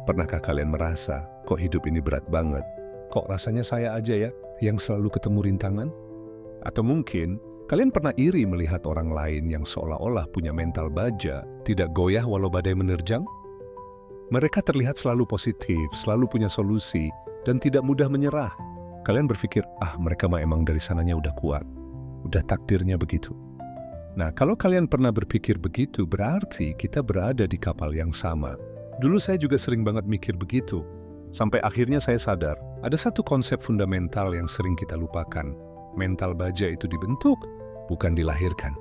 Pernahkah kalian merasa, kok hidup ini berat banget? Kok rasanya saya aja ya yang selalu ketemu rintangan? Atau mungkin kalian pernah iri melihat orang lain yang seolah-olah punya mental baja, tidak goyah walau badai menerjang? Mereka terlihat selalu positif, selalu punya solusi, dan tidak mudah menyerah. Kalian berpikir, mereka mah emang dari sananya udah kuat. Udah takdirnya begitu. Nah, kalau kalian pernah berpikir begitu, berarti kita berada di kapal yang sama. Dulu saya juga sering banget mikir begitu. Sampai akhirnya saya sadar, ada satu konsep fundamental yang sering kita lupakan. Mental baja itu dibentuk, bukan dilahirkan.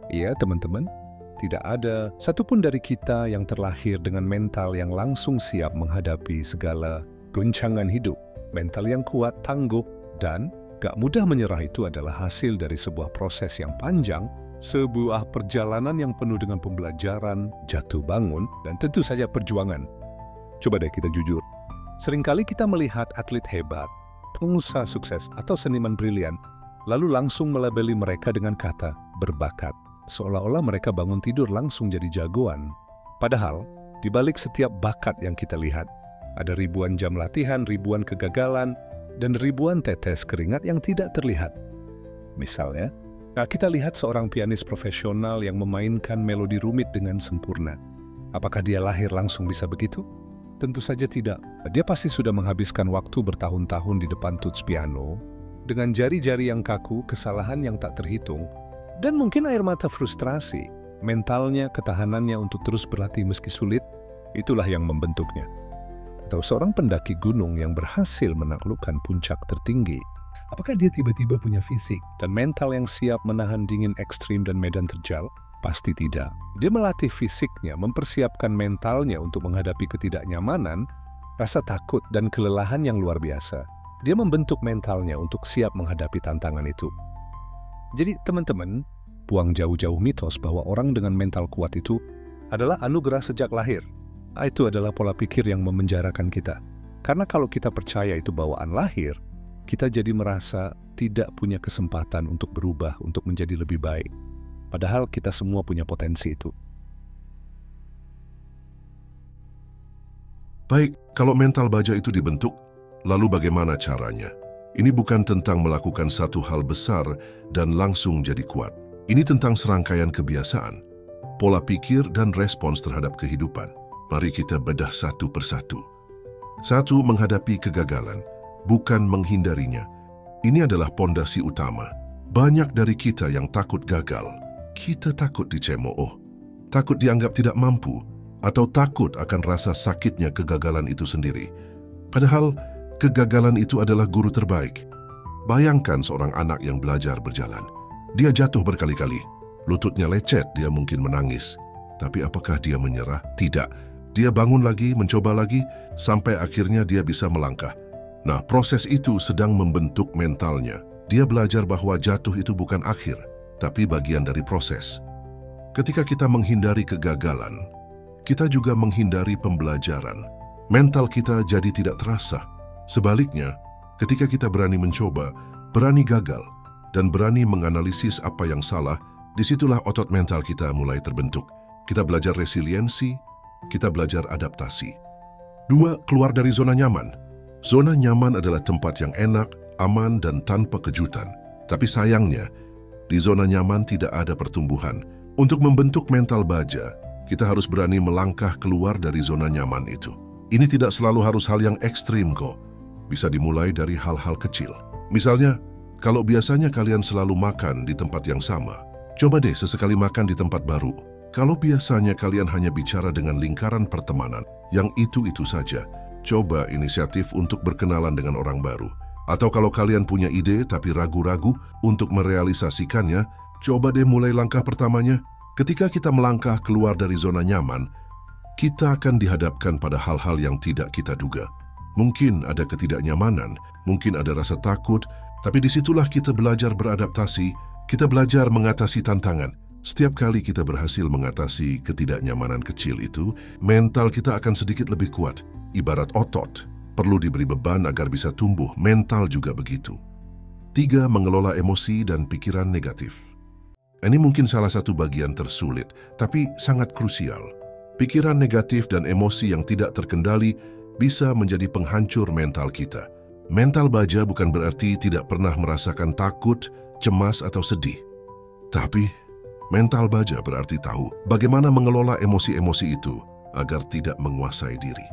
Iya, teman-teman, tidak ada satupun dari kita yang terlahir dengan mental yang langsung siap menghadapi segala goncangan hidup. Mental yang kuat, tangguh, dan gak mudah menyerah itu adalah hasil dari sebuah proses yang panjang, sebuah perjalanan yang penuh dengan pembelajaran, jatuh bangun, dan tentu saja perjuangan. Coba deh kita jujur. Seringkali kita melihat atlet hebat, pengusaha sukses, atau seniman brilian, lalu langsung melabeli mereka dengan kata berbakat. Seolah-olah mereka bangun tidur langsung jadi jagoan. Padahal, di balik setiap bakat yang kita lihat, ada ribuan jam latihan, ribuan kegagalan, dan ribuan tetes keringat yang tidak terlihat. Misalnya, kita lihat seorang pianis profesional yang memainkan melodi rumit dengan sempurna. Apakah dia lahir langsung bisa begitu? Tentu saja tidak. Dia pasti sudah menghabiskan waktu bertahun-tahun di depan tuts piano, dengan jari-jari yang kaku, kesalahan yang tak terhitung, dan mungkin air mata frustrasi. Mentalnya, ketahanannya untuk terus berlatih meski sulit, itulah yang membentuknya. Atau seorang pendaki gunung yang berhasil menaklukkan puncak tertinggi. Apakah dia tiba-tiba punya fisik dan mental yang siap menahan dingin ekstrim dan medan terjal? Pasti tidak. Dia melatih fisiknya, mempersiapkan mentalnya untuk menghadapi ketidaknyamanan, rasa takut dan kelelahan yang luar biasa. Dia membentuk mentalnya untuk siap menghadapi tantangan itu. Jadi teman-teman, buang jauh-jauh mitos bahwa orang dengan mental kuat itu adalah anugerah sejak lahir. Itu adalah pola pikir yang memenjarakan kita. Karena kalau kita percaya itu bawaan lahir, kita jadi merasa tidak punya kesempatan untuk berubah, untuk menjadi lebih baik. Padahal kita semua punya potensi itu. Baik, kalau mental baja itu dibentuk, lalu bagaimana caranya? Ini bukan tentang melakukan satu hal besar dan langsung jadi kuat. Ini tentang serangkaian kebiasaan, pola pikir dan respons terhadap kehidupan. Mari kita bedah satu persatu. 1. Menghadapi kegagalan, bukan menghindarinya. Ini adalah pondasi utama. Banyak dari kita yang takut gagal. Kita takut dicemooh, takut dianggap tidak mampu, atau takut akan rasa sakitnya kegagalan itu sendiri. Padahal, kegagalan itu adalah guru terbaik. Bayangkan seorang anak yang belajar berjalan. Dia jatuh berkali-kali. Lututnya lecet, dia mungkin menangis. Tapi apakah dia menyerah? Tidak. Dia bangun lagi, mencoba lagi, sampai akhirnya dia bisa melangkah. Nah, proses itu sedang membentuk mentalnya. Dia belajar bahwa jatuh itu bukan akhir, tapi bagian dari proses. Ketika kita menghindari kegagalan, kita juga menghindari pembelajaran. Mental kita jadi tidak terasa. Sebaliknya, ketika kita berani mencoba, berani gagal, dan berani menganalisis apa yang salah, disitulah otot mental kita mulai terbentuk. Kita belajar resiliensi, kita belajar adaptasi. 2. Keluar dari zona nyaman. Zona nyaman adalah tempat yang enak, aman, dan tanpa kejutan. Tapi sayangnya, di zona nyaman tidak ada pertumbuhan. Untuk membentuk mental baja, kita harus berani melangkah keluar dari zona nyaman itu. Ini tidak selalu harus hal yang ekstrim kok. Bisa dimulai dari hal-hal kecil. Misalnya, kalau biasanya kalian selalu makan di tempat yang sama, coba deh sesekali makan di tempat baru. Kalau biasanya kalian hanya bicara dengan lingkaran pertemanan, yang itu-itu saja, coba inisiatif untuk berkenalan dengan orang baru. Atau kalau kalian punya ide tapi ragu-ragu untuk merealisasikannya, coba deh mulai langkah pertamanya. Ketika kita melangkah keluar dari zona nyaman, kita akan dihadapkan pada hal-hal yang tidak kita duga. Mungkin ada ketidaknyamanan, mungkin ada rasa takut, tapi disitulah kita belajar beradaptasi, kita belajar mengatasi tantangan. Setiap kali kita berhasil mengatasi ketidaknyamanan kecil itu, mental kita akan sedikit lebih kuat. Ibarat otot, perlu diberi beban agar bisa tumbuh, mental juga begitu. 3. Mengelola emosi dan pikiran negatif. Ini mungkin salah satu bagian tersulit, tapi sangat krusial. Pikiran negatif dan emosi yang tidak terkendali bisa menjadi penghancur mental kita. Mental baja bukan berarti tidak pernah merasakan takut, cemas, atau sedih. Tapi, mental baja berarti tahu bagaimana mengelola emosi-emosi itu agar tidak menguasai diri.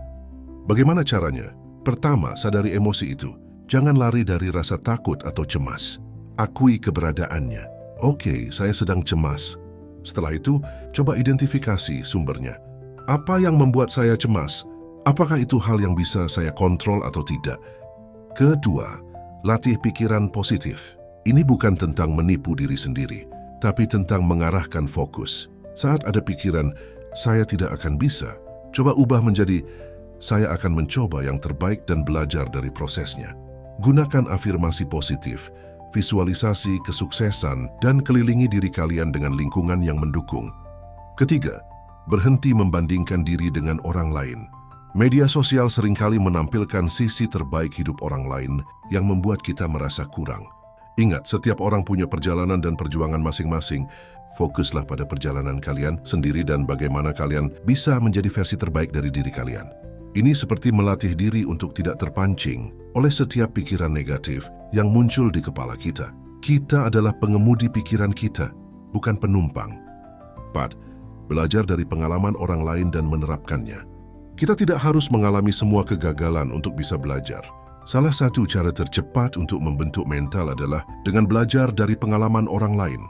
Bagaimana caranya? Pertama, sadari emosi itu. Jangan lari dari rasa takut atau cemas. Akui keberadaannya. Oke, saya sedang cemas. Setelah itu, coba identifikasi sumbernya. Apa yang membuat saya cemas? Apakah itu hal yang bisa saya kontrol atau tidak? Kedua, latih pikiran positif. Ini bukan tentang menipu diri sendiri, tapi tentang mengarahkan fokus. Saat ada pikiran, saya tidak akan bisa, coba ubah menjadi, saya akan mencoba yang terbaik dan belajar dari prosesnya. Gunakan afirmasi positif, visualisasi kesuksesan, dan kelilingi diri kalian dengan lingkungan yang mendukung. Ketiga, berhenti membandingkan diri dengan orang lain. Media sosial seringkali menampilkan sisi terbaik hidup orang lain yang membuat kita merasa kurang. Ingat, setiap orang punya perjalanan dan perjuangan masing-masing. Fokuslah pada perjalanan kalian sendiri dan bagaimana kalian bisa menjadi versi terbaik dari diri kalian. Ini seperti melatih diri untuk tidak terpancing oleh setiap pikiran negatif yang muncul di kepala kita. Kita adalah pengemudi pikiran kita, bukan penumpang. 4. Belajar dari pengalaman orang lain dan menerapkannya. Kita tidak harus mengalami semua kegagalan untuk bisa belajar. Salah satu cara tercepat untuk membentuk mental adalah dengan belajar dari pengalaman orang lain.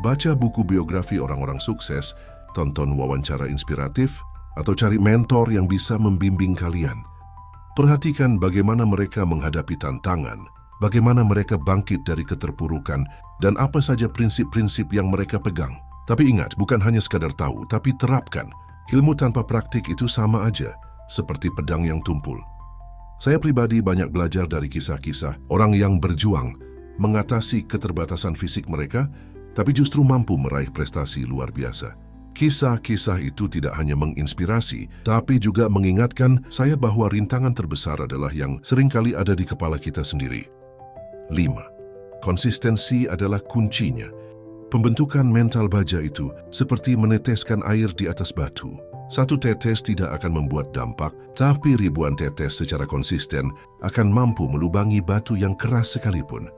Baca buku biografi orang-orang sukses, tonton wawancara inspiratif, atau cari mentor yang bisa membimbing kalian. Perhatikan bagaimana mereka menghadapi tantangan, bagaimana mereka bangkit dari keterpurukan, dan apa saja prinsip-prinsip yang mereka pegang. Tapi ingat, bukan hanya sekadar tahu, tapi terapkan. Ilmu tanpa praktik itu sama aja, seperti pedang yang tumpul. Saya pribadi banyak belajar dari kisah-kisah orang yang berjuang, mengatasi keterbatasan fisik mereka, tapi justru mampu meraih prestasi luar biasa. Kisah-kisah itu tidak hanya menginspirasi, tapi juga mengingatkan saya bahwa rintangan terbesar adalah yang seringkali ada di kepala kita sendiri. 5. Konsistensi adalah kuncinya. Pembentukan mental baja itu seperti meneteskan air di atas batu. Satu tetes tidak akan membuat dampak, tapi ribuan tetes secara konsisten akan mampu melubangi batu yang keras sekalipun.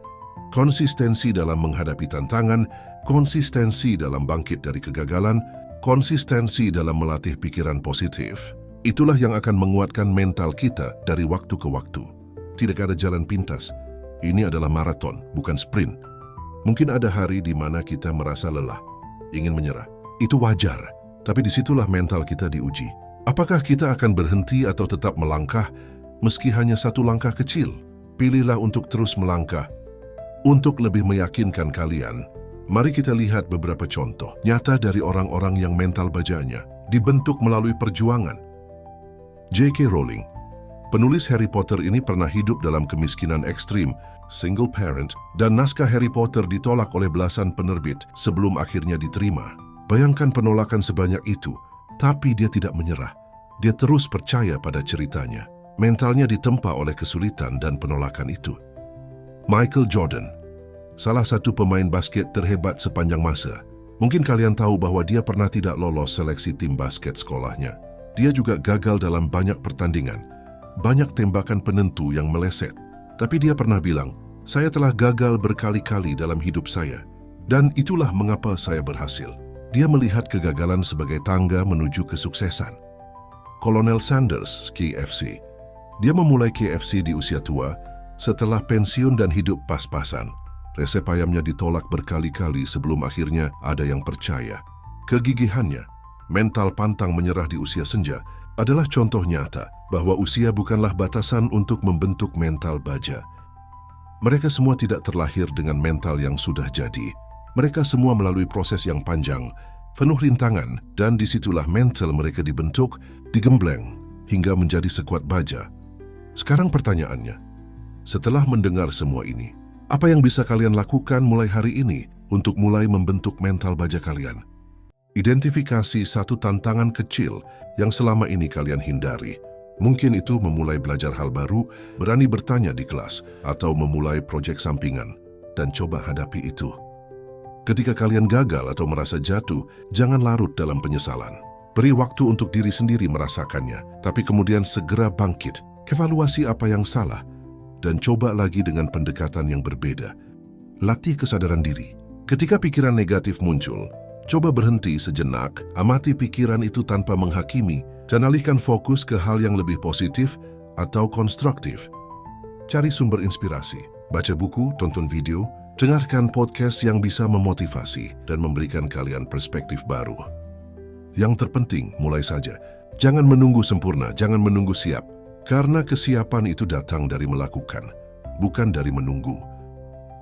Konsistensi dalam menghadapi tantangan, konsistensi dalam bangkit dari kegagalan, konsistensi dalam melatih pikiran positif. Itulah yang akan menguatkan mental kita dari waktu ke waktu. Tidak ada jalan pintas. Ini adalah maraton, bukan sprint. Mungkin ada hari di mana kita merasa lelah, ingin menyerah. Itu wajar, tapi disitulah mental kita diuji. Apakah kita akan berhenti atau tetap melangkah, meski hanya satu langkah kecil? Pilihlah untuk terus melangkah. Untuk lebih meyakinkan kalian, mari kita lihat beberapa contoh nyata dari orang-orang yang mental bajanya dibentuk melalui perjuangan. J.K. Rowling, penulis Harry Potter ini pernah hidup dalam kemiskinan ekstrim, single parent, dan naskah Harry Potter ditolak oleh belasan penerbit sebelum akhirnya diterima. Bayangkan penolakan sebanyak itu, tapi dia tidak menyerah. Dia terus percaya pada ceritanya. Mentalnya ditempa oleh kesulitan dan penolakan itu. Michael Jordan, salah satu pemain basket terhebat sepanjang masa. Mungkin kalian tahu bahwa dia pernah tidak lolos seleksi tim basket sekolahnya. Dia juga gagal dalam banyak pertandingan, banyak tembakan penentu yang meleset. Tapi dia pernah bilang, saya telah gagal berkali-kali dalam hidup saya, dan itulah mengapa saya berhasil. Dia melihat kegagalan sebagai tangga menuju kesuksesan. Colonel Sanders, KFC. Dia memulai KFC di usia tua, setelah pensiun dan hidup pas-pasan. Resep ayamnya ditolak berkali-kali sebelum akhirnya ada yang percaya. Kegigihannya, mental pantang menyerah di usia senja, adalah contoh nyata bahwa usia bukanlah batasan untuk membentuk mental baja. Mereka semua tidak terlahir dengan mental yang sudah jadi. Mereka semua melalui proses yang panjang, penuh rintangan, dan disitulah mental mereka dibentuk, digembleng, hingga menjadi sekuat baja. Sekarang pertanyaannya, setelah mendengar semua ini, apa yang bisa kalian lakukan mulai hari ini untuk mulai membentuk mental baja kalian? Identifikasi satu tantangan kecil yang selama ini kalian hindari. Mungkin itu memulai belajar hal baru, berani bertanya di kelas, atau memulai proyek sampingan, dan coba hadapi itu. Ketika kalian gagal atau merasa jatuh, jangan larut dalam penyesalan. Beri waktu untuk diri sendiri merasakannya, tapi kemudian segera bangkit, evaluasi apa yang salah, dan coba lagi dengan pendekatan yang berbeda. Latih kesadaran diri. Ketika pikiran negatif muncul, coba berhenti sejenak, amati pikiran itu tanpa menghakimi, dan alihkan fokus ke hal yang lebih positif atau konstruktif. Cari sumber inspirasi, baca buku, tonton video, dengarkan podcast yang bisa memotivasi dan memberikan kalian perspektif baru. Yang terpenting, mulai saja. Jangan menunggu sempurna, jangan menunggu siap. Karena kesiapan itu datang dari melakukan, bukan dari menunggu.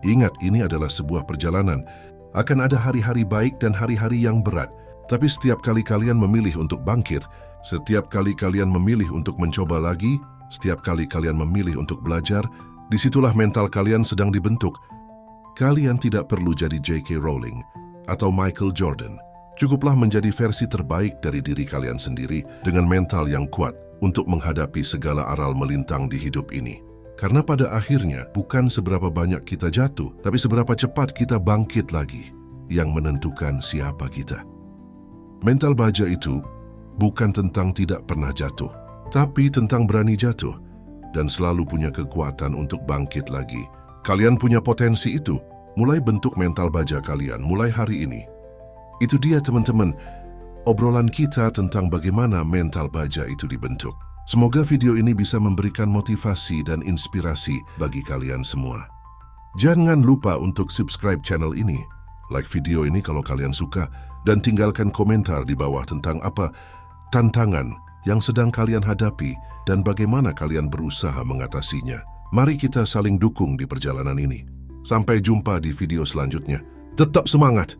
Ingat, ini adalah sebuah perjalanan. Akan ada hari-hari baik dan hari-hari yang berat. Tapi setiap kali kalian memilih untuk bangkit, setiap kali kalian memilih untuk mencoba lagi, setiap kali kalian memilih untuk belajar, disitulah mental kalian sedang dibentuk. Kalian tidak perlu jadi J.K. Rowling atau Michael Jordan. Cukuplah menjadi versi terbaik dari diri kalian sendiri dengan mental yang kuat untuk menghadapi segala aral melintang di hidup ini. Karena pada akhirnya bukan seberapa banyak kita jatuh, tapi seberapa cepat kita bangkit lagi yang menentukan siapa kita. Mental baja itu bukan tentang tidak pernah jatuh, tapi tentang berani jatuh dan selalu punya kekuatan untuk bangkit lagi. Kalian punya potensi itu, mulai bentuk mental baja kalian mulai hari ini. Itu dia teman-teman, obrolan kita tentang bagaimana mental baja itu dibentuk. Semoga video ini bisa memberikan motivasi dan inspirasi bagi kalian semua. Jangan lupa untuk subscribe channel ini, like video ini kalau kalian suka, dan tinggalkan komentar di bawah tentang apa tantangan yang sedang kalian hadapi dan bagaimana kalian berusaha mengatasinya. Mari kita saling dukung di perjalanan ini. Sampai jumpa di video selanjutnya. Tetap semangat!